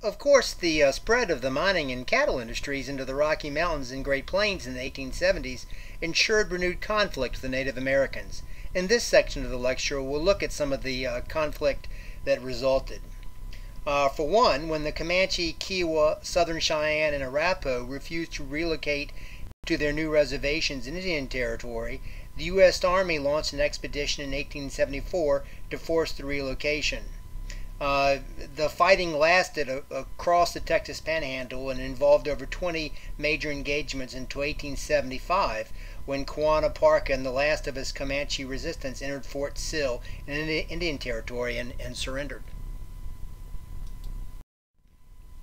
Of course, the spread of the mining and cattle industries into the Rocky Mountains and Great Plains in the 1870s ensured renewed conflict with the Native Americans. In this section of the lecture, we'll look at some of the conflict that resulted. For one, when the Comanche, Kiowa, Southern Cheyenne, and Arapaho refused to relocate to their new reservations in Indian Territory, the U.S. Army launched an expedition in 1874 to force the relocation. The fighting lasted across the Texas Panhandle and involved over 20 major engagements until 1875, when Quanah Parker and the last of his Comanche resistance entered Fort Sill in Indian Territory and surrendered.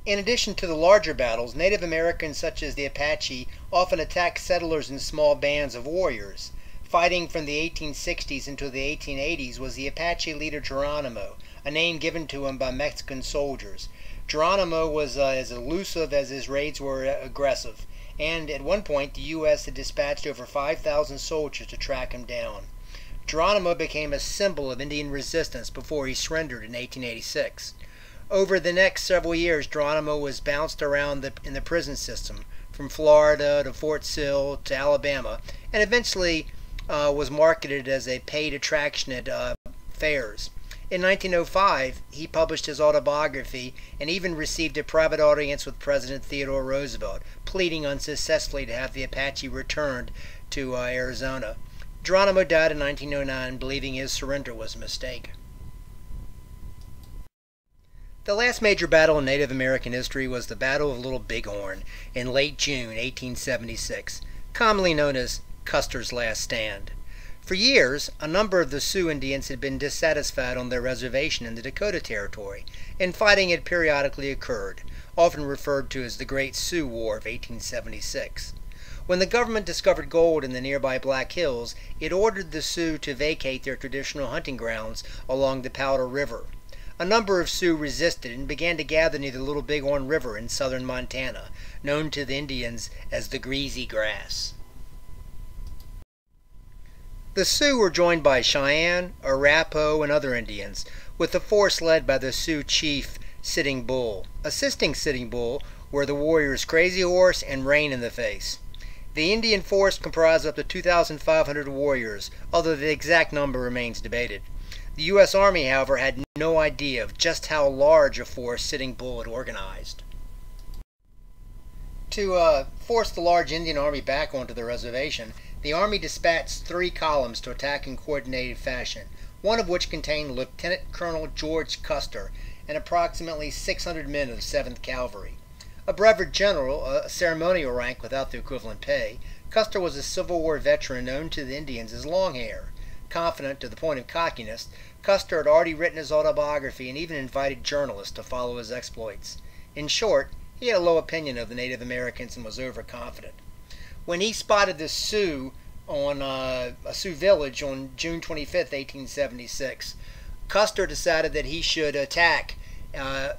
In addition to the larger battles, Native Americans such as the Apache often attacked settlers in small bands of warriors. Fighting from the 1860s into the 1880s was the Apache leader Geronimo, a name given to him by Mexican soldiers. Geronimo was as elusive as his raids were aggressive, and at one point the U.S. had dispatched over 5,000 soldiers to track him down. Geronimo became a symbol of Indian resistance before he surrendered in 1886. Over the next several years, Geronimo was bounced around in the prison system, from Florida to Fort Sill to Alabama, and eventually was marketed as a paid attraction at fairs. In 1905, he published his autobiography and even received a private audience with President Theodore Roosevelt, pleading unsuccessfully to have the Apache returned to Arizona. Geronimo died in 1909, believing his surrender was a mistake. The last major battle in Native American history was the Battle of Little Bighorn in late June 1876, commonly known as Custer's Last Stand. For years, a number of the Sioux Indians had been dissatisfied on their reservation in the Dakota Territory, and fighting had periodically occurred, often referred to as the Great Sioux War of 1876. When the government discovered gold in the nearby Black Hills, it ordered the Sioux to vacate their traditional hunting grounds along the Powder River. A number of Sioux resisted and began to gather near the Little Bighorn River in southern Montana, known to the Indians as the Greasy Grass. The Sioux were joined by Cheyenne, Arapaho, and other Indians, with the force led by the Sioux chief Sitting Bull. Assisting Sitting Bull were the warriors Crazy Horse and Rain in the Face. The Indian force comprised up to 2,500 warriors, although the exact number remains debated. The U.S. Army, however, had no idea of just how large a force Sitting Bull had organized. To force the large Indian army back onto the reservation, the Army dispatched 3 columns to attack in coordinated fashion, one of which contained Lieutenant Colonel George Custer and approximately 600 men of the 7th Cavalry. A brevet general, a ceremonial rank without the equivalent pay, Custer was a Civil War veteran known to the Indians as Longhair. Confident to the point of cockiness, Custer had already written his autobiography and even invited journalists to follow his exploits. In short, he had a low opinion of the Native Americans and was overconfident. When he spotted the Sioux on a Sioux village on June 25, 1876, Custer decided that he should attack.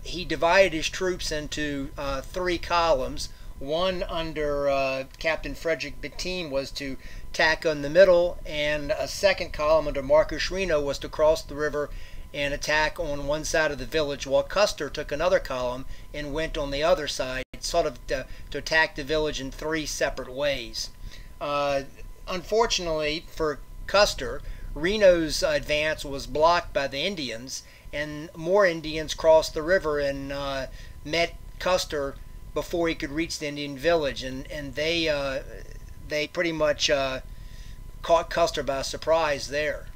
He divided his troops into 3 columns. One under Captain Frederick Bettine was to attack on the middle, and a second column under Marcus Reno was to cross the river and attack on one side of the village, while Custer took another column and went on the other side, sort of to attack the village in 3 separate ways. Unfortunately for Custer, Reno's advance was blocked by the Indians, and more Indians crossed the river and met Custer before he could reach the Indian village, and they pretty much caught Custer by surprise there.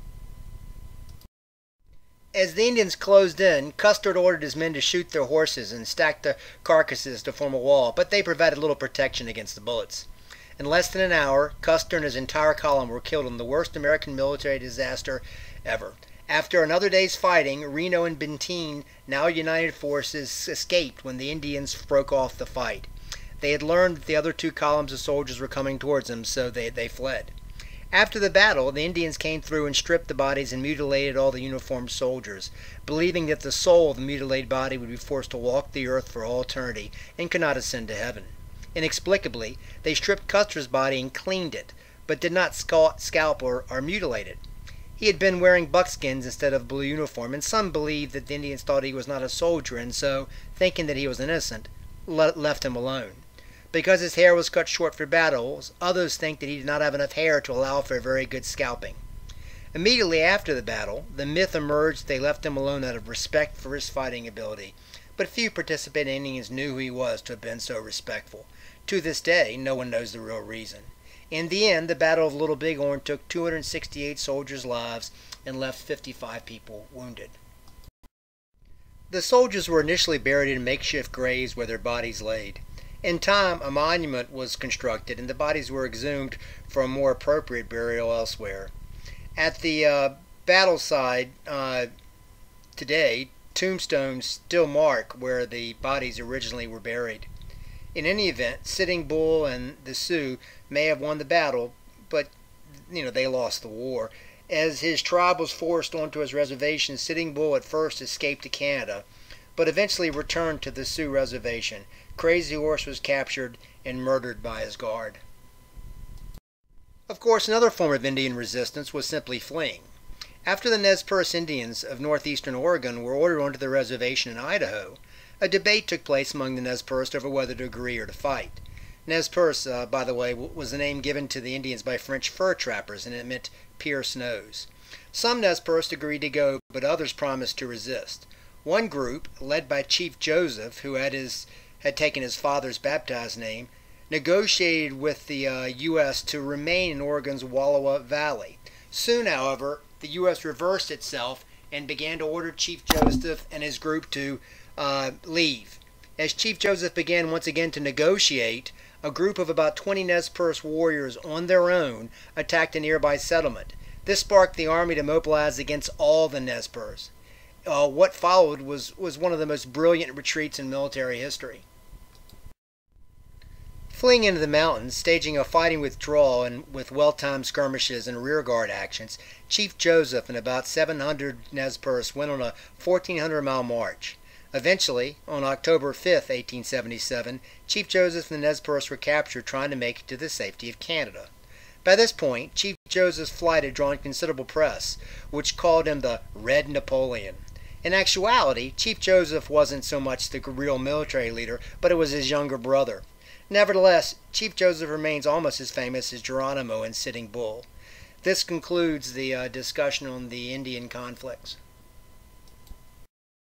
As the Indians closed in, Custer ordered his men to shoot their horses and stack the carcasses to form a wall, but they provided little protection against the bullets. In less than an hour, Custer and his entire column were killed in the worst American military disaster ever. After another day's fighting, Reno and Bettine, now united forces, escaped when the Indians broke off the fight. They had learned that the other 2 columns of soldiers were coming towards them, so they fled. After the battle, the Indians came through and stripped the bodies and mutilated all the uniformed soldiers, believing that the soul of the mutilated body would be forced to walk the earth for all eternity and could not ascend to heaven. Inexplicably, they stripped Custer's body and cleaned it, but did not scalp or mutilate it. He had been wearing buckskins instead of blue uniform, and some believed that the Indians thought he was not a soldier, and so, thinking that he was innocent, left him alone. Because his hair was cut short for battles, others think that he did not have enough hair to allow for a very good scalping. Immediately after the battle, the myth emerged that they left him alone out of respect for his fighting ability, but few participating Indians knew who he was to have been so respectful. To this day, no one knows the real reason. In the end, the Battle of Little Bighorn took 268 soldiers' lives and left 55 people wounded. The soldiers were initially buried in makeshift graves where their bodies laid. In time, a monument was constructed and the bodies were exhumed for a more appropriate burial elsewhere. At the battle side today, tombstones still mark where the bodies originally were buried. In any event, Sitting Bull and the Sioux may have won the battle, but they lost the war. As his tribe was forced onto his reservation, Sitting Bull at first escaped to Canada, but eventually returned to the Sioux reservation. Crazy Horse was captured and murdered by his guard. Of course, another form of Indian resistance was simply fleeing. After the Nez Perce Indians of northeastern Oregon were ordered onto the reservation in Idaho, a debate took place among the Nez Perce over whether to agree or to fight. Nez Perce, by the way, was the name given to the Indians by French fur trappers, and it meant pierce nose. Some Nez Perce agreed to go, but others promised to resist. One group, led by Chief Joseph, who had taken his father's baptized name, negotiated with the U.S. to remain in Oregon's Wallowa Valley. Soon, however, the U.S. reversed itself and began to order Chief Joseph and his group to leave. As Chief Joseph began once again to negotiate, a group of about 20 Nez Perce warriors on their own attacked a nearby settlement. This sparked the army to mobilize against all the Nez Perce. What followed was one of the most brilliant retreats in military history. Fleeing into the mountains, staging a fighting withdrawal and with well-timed skirmishes and rearguard actions, Chief Joseph and about 700 Nez Perce went on a 1,400-mile march. Eventually, on October 5, 1877, Chief Joseph and the Nez Perce were captured trying to make it to the safety of Canada. By this point, Chief Joseph's flight had drawn considerable press, which called him the Red Napoleon. In actuality, Chief Joseph wasn't so much the real military leader, but it was his younger brother. Nevertheless, Chief Joseph remains almost as famous as Geronimo and Sitting Bull. This concludes the discussion on the Indian conflicts.